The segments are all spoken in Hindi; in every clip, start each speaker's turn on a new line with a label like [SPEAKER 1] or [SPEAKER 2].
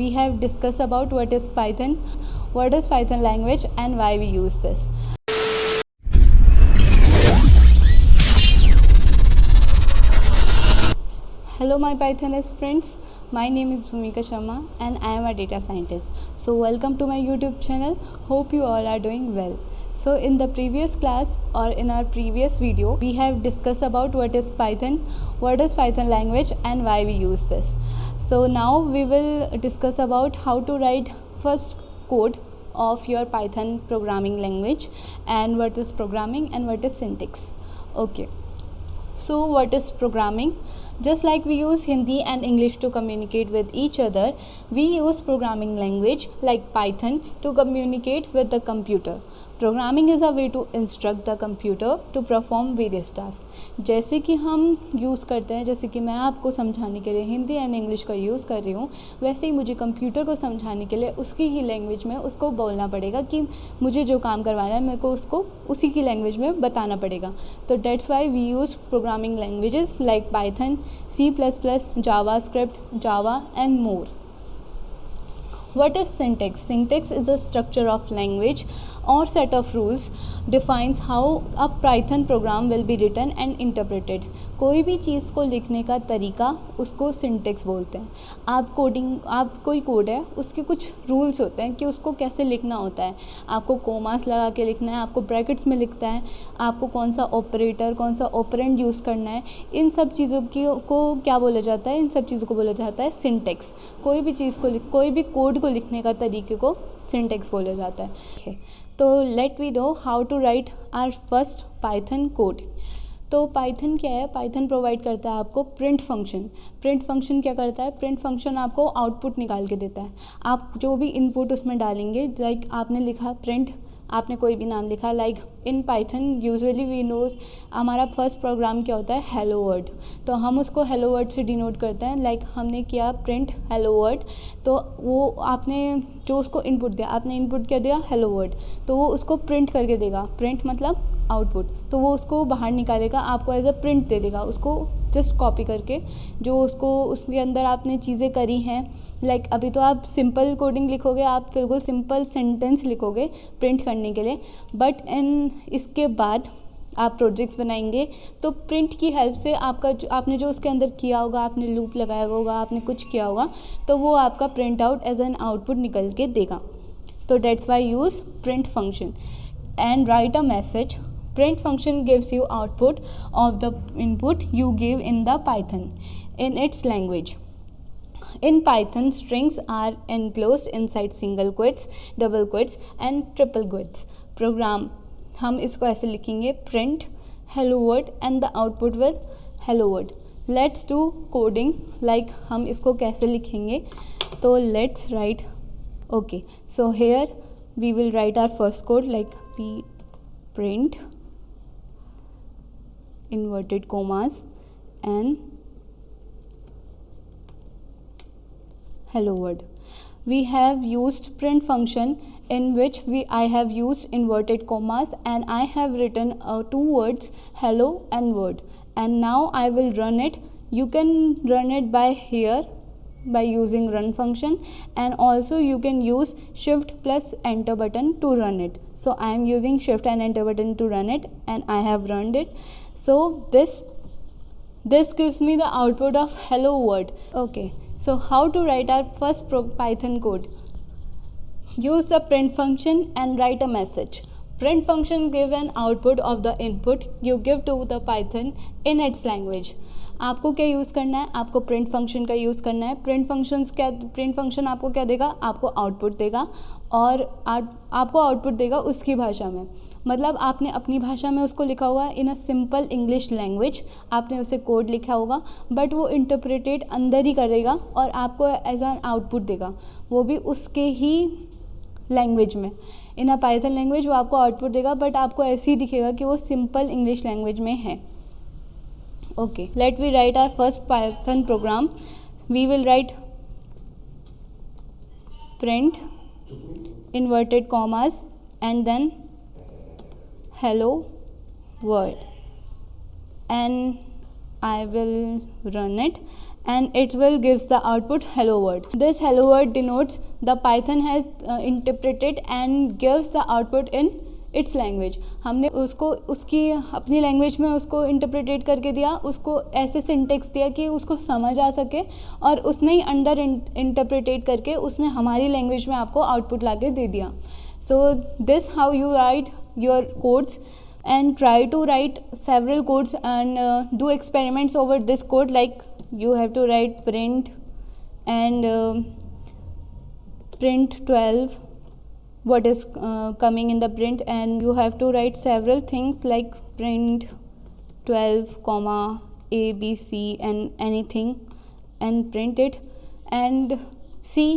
[SPEAKER 1] We have discussed about what is Python language and why we use this. Hello my Pythonist friends, my name is Bhumika Sharma and I am a data scientist. So welcome to my YouTube channel. Hope you all are doing well. So in the previous class or in our previous video, we have discussed about what is Python language and why we use this. So now we will discuss about how to write first code of your Python programming language and what is programming and what is syntax. Okay. So what is programming? Just like we use Hindi and English to communicate with each other, we use programming language like Python to communicate with the computer. Programming is a way to instruct the computer to perform various tasks. जैसे कि हम यूज़ करते हैं, जैसे कि मैं आपको समझाने के लिए हिंदी एंड इंग्लिश का यूज़ कर रही हूँ, वैसे ही मुझे कंप्यूटर को समझाने के लिए उसकी ही लैंग्वेज में उसको बोलना पड़ेगा कि मुझे जो काम करवाना है मेरे को उसको उसी की लैंग्वेज में बताना पड़ेगा. तो that's why we use programming languages like Python, C++, JavaScript, Java and more. What is syntax? Syntax is the structure of language or set of rules defines how a Python program will be written and interpreted. कोई भी चीज़ को लिखने का तरीका उसको syntax बोलते हैं. आप कोई कोड है, उसके कुछ रूल्स होते हैं कि उसको कैसे लिखना होता है. आपको कोमास लगा के लिखना है, आपको ब्रैकेट्स में लिखता है, आपको कौन सा ऑपरेटर, कौन सा ऑपरेंड यूज़ करना है. इन सब चीज़ों को क्या बोला जाता है? इन सब चीज़ों को बोला जाता है syntax. कोई भी चीज़ को कोई भी कोड को लिखने का तरीके को सिंटैक्स बोला जाता है. तो let we know how to write our first Python code. तो पाइथन क्या है? पाइथन प्रोवाइड करता है आपको प्रिंट फंक्शन. प्रिंट फंक्शन क्या करता है? प्रिंट फंक्शन आपको आउटपुट निकाल के देता है. आप जो भी इनपुट उसमें डालेंगे, लाइक आपने लिखा प्रिंट, आपने कोई भी नाम लिखा, like in Python usually we knows हमारा फर्स्ट प्रोग्राम क्या होता है? Hello world. तो हम उसको हेलो वर्ड से डिनोट करते हैं. लाइक हमने किया प्रिंट हेलो वर्ड, तो वो आपने जो उसको इनपुट दिया, आपने इनपुट क्या दिया? Hello world. तो वो उसको प्रिंट करके देगा. प्रिंट मतलब आउटपुट. तो वो उसको बाहर निकालेगा, आपको एज अ प्रिंट दे देगा. उसको जस्ट कॉपी करके जो उसको उसके अंदर आपने चीज़ें करी हैं, लाइक अभी तो आप सिंपल कोडिंग लिखोगे, आप बिल्कुल सिंपल सेंटेंस लिखोगे प्रिंट करने के लिए. बट इसके बाद आप प्रोजेक्ट्स बनाएंगे तो प्रिंट की हेल्प से आपने जो उसके अंदर किया होगा, आपने लूप लगाया होगा, आपने कुछ किया होगा, तो वो आपका print out as an output निकल के देगा. तो that's why use print function and write a message. Print function gives you output of the input you give in the Python in its language. In Python, strings are enclosed inside single quotes, double quotes and triple quotes. Program हम इसको ऐसे लिखेंगे print hello world and the output will hello world. Let's do coding. Like हम इसको कैसे लिखेंगे? तो let's write. Okay, so here we will write our first code like print inverted commas and hello world. We have used print function in which I have used inverted commas and I have written two words hello and word, and now I will run it. You can run it by here by using run function, and also you can use shift plus enter button to run it. So I am using shift and enter button to run it and I have run it. So this gives me the output of hello world. Okay, so how to write our first Python code? Use the print function and write a message. Print function give an output of the input you give to the Python in its language. आपको क्या यूज़ करना है? आपको प्रिंट फंक्शन का यूज़ करना है. प्रिंट फंक्शन आपको क्या देगा? आपको आउटपुट देगा, और आपको आउटपुट देगा उसकी भाषा में. मतलब आपने अपनी भाषा में उसको लिखा होगा इन अ सिंपल इंग्लिश लैंग्वेज, आपने उसे कोड लिखा होगा, बट वो इंटरप्रेटेड अंदर ही करेगा और आपको एज एन आउटपुट देगा, वो भी उसके ही लैंग्वेज में. इन अ पाइथन लैंग्वेज वो आपको आउटपुट देगा, बट आपको ऐसे ही दिखेगा कि वो सिंपल इंग्लिश लैंग्वेज में है. Okay, let me write our first Python program. We will write print inverted commas and then hello world, and I will run it and it will gives the output hello world. This hello word denotes the Python has interpreted and gives the output in it's language. हमने उसको उसकी अपनी लैंग्वेज में उसको इंटरप्रेटेट करके दिया, उसको ऐसे सिंटेक्स दिया कि उसको समझ आ सके, और उसने ही अंडर इंटरप्रेटेट करके उसने हमारी लैंग्वेज में आपको आउटपुट ला के दे दिया. So this how you right your codes and try to write several codes and do experiments over this code. Like you have to write print and print 12, what is coming in the print, and you have to write several things like print 12 comma a b c and anything and print it and see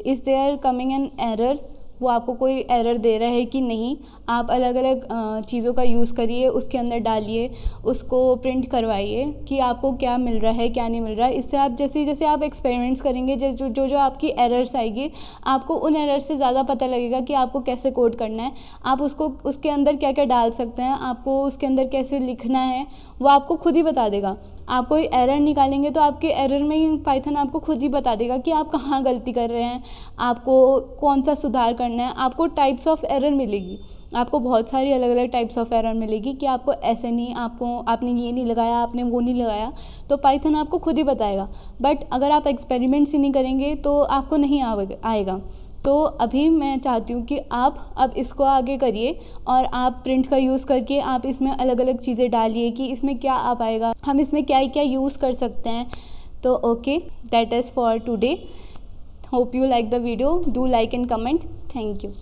[SPEAKER 1] is there coming an error. वो आपको कोई एरर दे रहा है कि नहीं. आप अलग अलग चीज़ों का यूज़ करिए, उसके अंदर डालिए, उसको प्रिंट करवाइए कि आपको क्या मिल रहा है क्या नहीं मिल रहा है. इससे आप जैसे जैसे आप एक्सपेरिमेंट्स करेंगे, जो आपकी एरर्स आएगी, आपको उन एरर से ज़्यादा पता लगेगा कि आपको कैसे कोड करना है, आप उसको उसके अंदर क्या क्या डाल सकते हैं, आपको उसके अंदर कैसे लिखना है, वो आपको खुद ही बता देगा. आप कोई एरर निकालेंगे तो आपके एरर में ही पाइथन आपको खुद ही बता देगा कि आप कहाँ गलती कर रहे हैं, आपको कौन सा सुधार करना है. आपको टाइप्स ऑफ एरर मिलेगी, आपको बहुत सारी अलग अलग टाइप्स ऑफ एरर मिलेगी कि आपको ऐसे नहीं, आपको आपने ये नहीं लगाया, आपने वो नहीं लगाया, तो पाइथन आपको खुद ही बताएगा. बट अगर आप एक्सपेरिमेंट्स ही नहीं करेंगे तो आपको नहीं आएगा. तो अभी मैं चाहती हूँ कि आप अब इसको आगे करिए और आप प्रिंट का यूज़ करके आप इसमें अलग अलग चीज़ें डालिए कि इसमें क्या आ पाएगा, हम इसमें क्या क्या यूज़ कर सकते हैं. तो okay, that is for today. Hope you like the video. Do like and comment. Thank you.